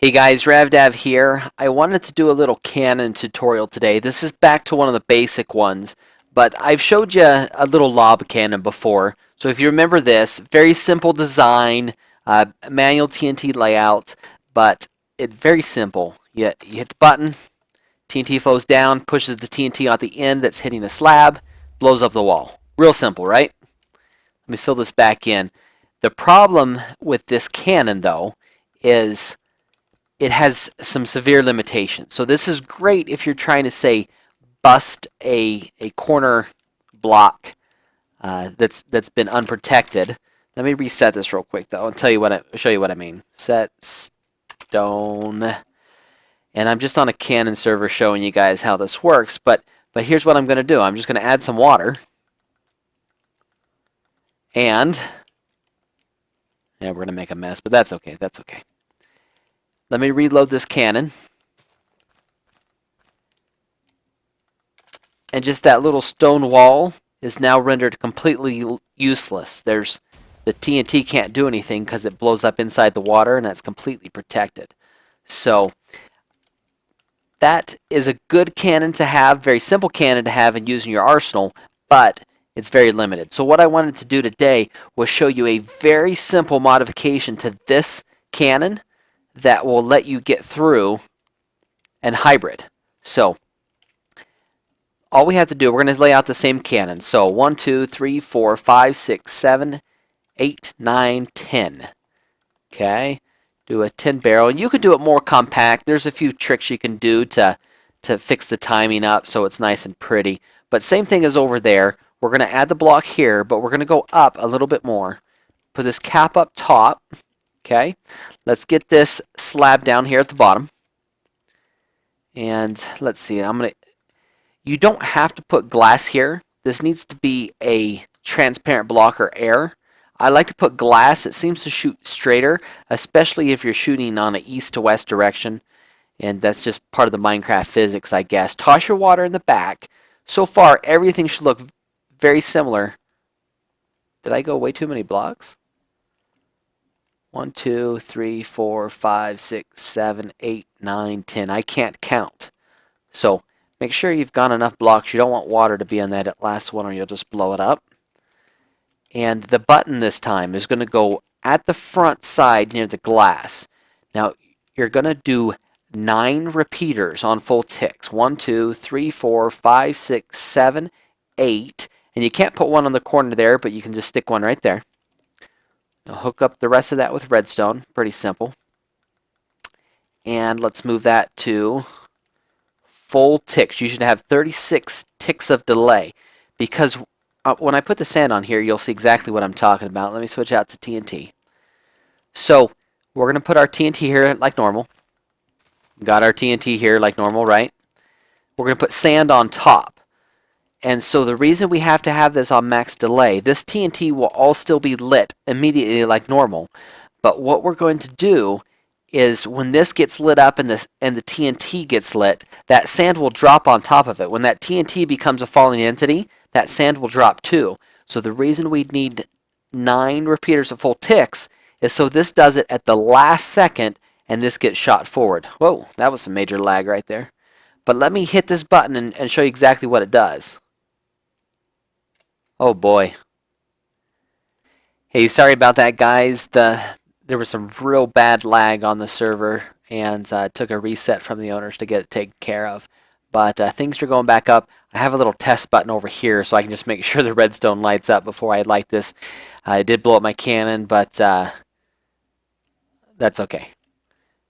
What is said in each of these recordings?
Hey guys, ravdav here. I wanted to do a little cannon tutorial today. This is back to one of the basic ones, but I've showed you a little lob cannon before. So if you remember this, very simple design, manual TNT layout, but it's very simple. You hit the button, TNT flows down, pushes the TNT on the end that's hitting a slab, blows up the wall. Real simple, right? Let me fill this back in. The problem with this cannon, though, is it has some severe limitations. So this is great if you're trying to, say, bust a corner block that's been unprotected. Let me reset this real quick though and show you what I mean. Set stone, and I'm just on a Canon server showing you guys how this works. But here's what I'm going to do. I'm just going to add some water, and yeah, we're going to make a mess, but that's okay. That's okay. Let me reload this cannon. And just that little stone wall is now rendered completely useless. The TNT can't do anything because it blows up inside the water, and that's completely protected. So that is a good cannon to have, very simple cannon to have and use in your arsenal, but it's very limited. So what I wanted to do today was show you a very simple modification to this cannon that will let you get through and hybrid. So all we have to do, we're going to lay out the same cannon. So 1, 2, 3, 4, 5, 6, 7, 8, 9, 10. Okay, do a 10 barrel. You can do it more compact. There's a few tricks you can do to fix the timing up so it's nice and pretty. But same thing as over there. We're going to add the block here, but we're going to go up a little bit more. Put this cap up top. Okay, let's get this slab down here at the bottom. And let's see, you don't have to put glass here. This needs to be a transparent block or air. I like to put glass. It seems to shoot straighter, especially if you're shooting on an east to west direction. And that's just part of the Minecraft physics, I guess. Toss your water in the back. So far, everything should look very similar. Did I go way too many blocks? 1, 2, 3, 4, 5, 6, 7, 8, 9, 10. I can't count. So make sure you've got enough blocks. You don't want water to be on that last one or you'll just blow it up. And the button this time is going to go at the front side near the glass. Now you're going to do 9 repeaters on full ticks. 1, 2, 3, 4, 5, 6, 7, 8. And you can't put one on the corner there, but you can just stick one right there. Now hook up the rest of that with redstone. Pretty simple. And let's move that to full ticks. You should have 36 ticks of delay, because when I put the sand on here, you'll see exactly what I'm talking about. Let me switch out to TNT. So we're going to put our TNT here like normal. Got our TNT here like normal, right? We're going to put sand on top. And so the reason we have to have this on max delay, this TNT will all still be lit immediately like normal. But what we're going to do is when this gets lit up and the TNT gets lit, that sand will drop on top of it. When that TNT becomes a falling entity, that sand will drop too. So the reason we need 9 repeaters of full ticks is so this does it at the last second and this gets shot forward. Whoa, that was some major lag right there. But let me hit this button and show you exactly what it does. Oh boy. Hey, sorry about that, guys. There was some real bad lag on the server, and took a reset from the owners to get it taken care of. But things are going back up. I have a little test button over here, so I can just make sure the redstone lights up before I light this. I did blow up my cannon, but that's okay.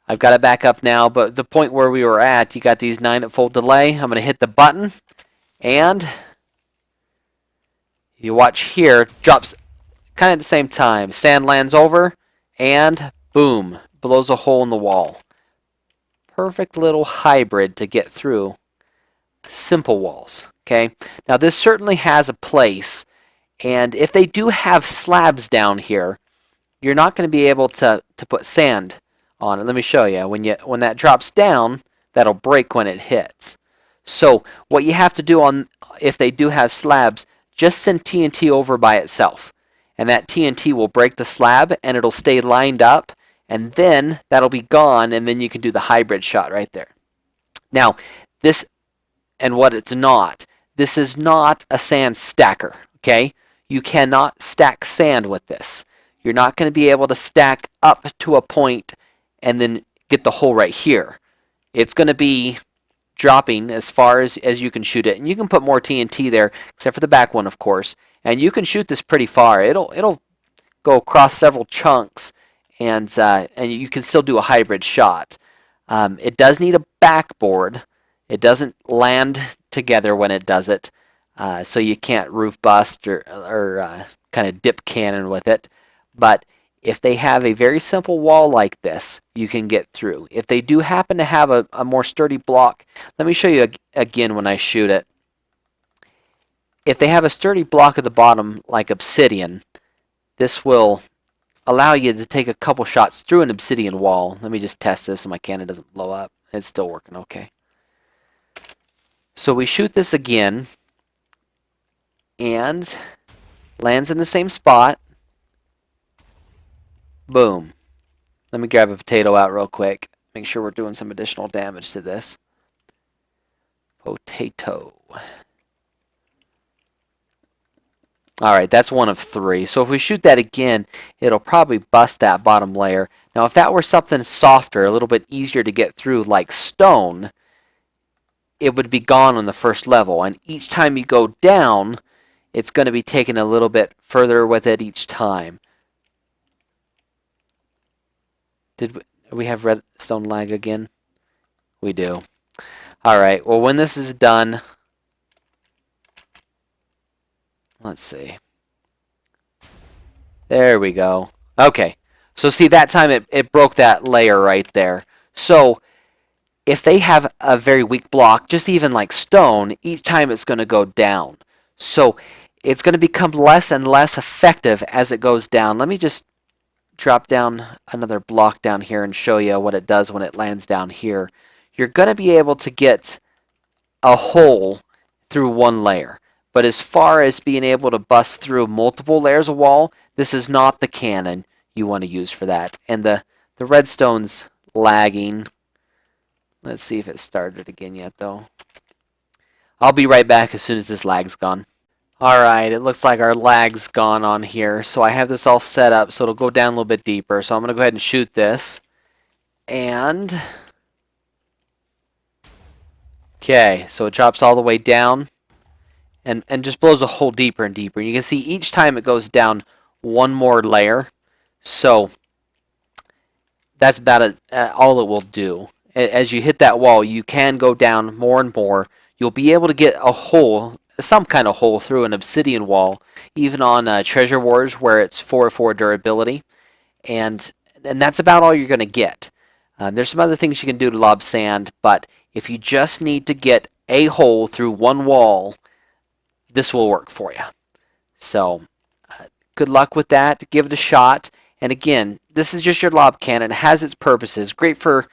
I've got it back up now, but the point where we were at, you got these 9 at full delay. I'm going to hit the button, and you watch here, drops kind of at the same time. Sand lands over, and boom, blows a hole in the wall. Perfect little hybrid to get through simple walls. Okay, now this certainly has a place, and if they do have slabs down here, you're not going to be able to put sand on it. Let me show you. When that drops down, that'll break when it hits. So what you have to do if they do have slabs, just send TNT over by itself. And that TNT will break the slab and it'll stay lined up and then that'll be gone, and then you can do the hybrid shot right there. Now, this and what it's not. This is not a sand stacker, okay? You cannot stack sand with this. You're not going to be able to stack up to a point and then get the hole right here. It's going to be dropping as far as you can shoot it. And you can put more TNT there, except for the back one, of course. And you can shoot this pretty far. It'll go across several chunks, and you can still do a hybrid shot. It does need a backboard. It doesn't land together when it does it, so you can't roof bust or kind of dip cannon with it. But if they have a very simple wall like this, you can get through. If they do happen to have a more sturdy block, let me show you again when I shoot it. If they have a sturdy block at the bottom like obsidian, this will allow you to take a couple shots through an obsidian wall. Let me just test this so my cannon doesn't blow up. It's still working okay. So we shoot this again, and lands in the same spot. Boom. Let me grab a potato out real quick. Make sure we're doing some additional damage to this. Potato. Alright, that's one of 3. So if we shoot that again, it'll probably bust that bottom layer. Now if that were something softer, a little bit easier to get through, like stone, it would be gone on the first level. And each time you go down, it's going to be taken a little bit further with it each time. Did we have redstone lag again? We do. Alright, well when this is done, let's see. There we go. Okay, so see that time it broke that layer right there. So if they have a very weak block, just even like stone, each time it's going to go down. So it's going to become less and less effective as it goes down. Let me just drop down another block down here and show you what it does when it lands down here. You're going to be able to get a hole through one layer. But as far as being able to bust through multiple layers of wall, this is not the cannon you want to use for that. And the redstone's lagging. Let's see if it started again yet, though. I'll be right back as soon as this lag's gone. Alright, it looks like our lag's gone on here. So I have this all set up so it'll go down a little bit deeper. So I'm going to go ahead and shoot this. And okay, so it drops all the way down and just blows a hole deeper and deeper. You can see each time it goes down one more layer. So that's about all it will do. As you hit that wall, you can go down more and more. You'll be able to get a hole, some kind of hole through an obsidian wall, even on Treasure Wars where it's 4/4 durability. And that's about all you're going to get. There's some other things you can do to lob sand, but if you just need to get a hole through one wall, this will work for you. So good luck with that. Give it a shot. And again, this is just your lob cannon. It has its purposes. Great for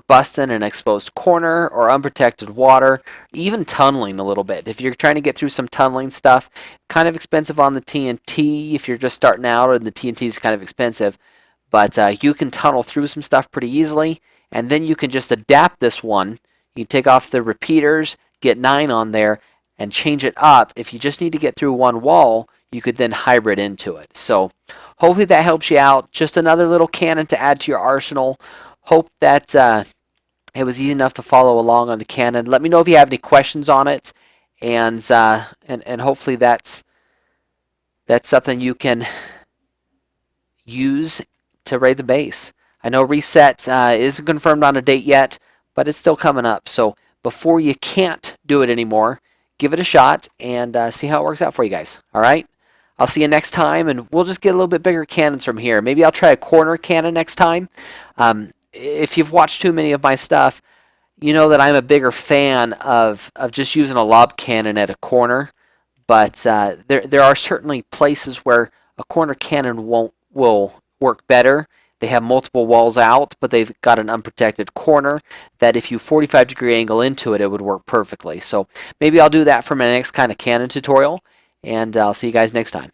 busting an exposed corner or unprotected water, even tunneling a little bit. If you're trying to get through some tunneling stuff, kind of expensive on the TNT if you're just starting out, and the TNT is kind of expensive. But you can tunnel through some stuff pretty easily, and then you can just adapt this one. You can take off the repeaters, get 9 on there, and change it up. If you just need to get through one wall, you could then hybrid into it. So hopefully that helps you out. Just another little cannon to add to your arsenal. Hope that it was easy enough to follow along on the cannon. Let me know if you have any questions on it, and hopefully that's something you can use to raid the base. I know reset isn't confirmed on a date yet, but it's still coming up. So before you can't do it anymore, give it a shot and see how it works out for you guys. All right? I'll see you next time, and we'll just get a little bit bigger cannons from here. Maybe I'll try a corner cannon next time. If you've watched too many of my stuff, you know that I'm a bigger fan of just using a lob cannon at a corner. But there are certainly places where a corner cannon will work better. They have multiple walls out, but they've got an unprotected corner that if you 45-degree angle into it, it would work perfectly. So maybe I'll do that for my next kind of cannon tutorial, and I'll see you guys next time.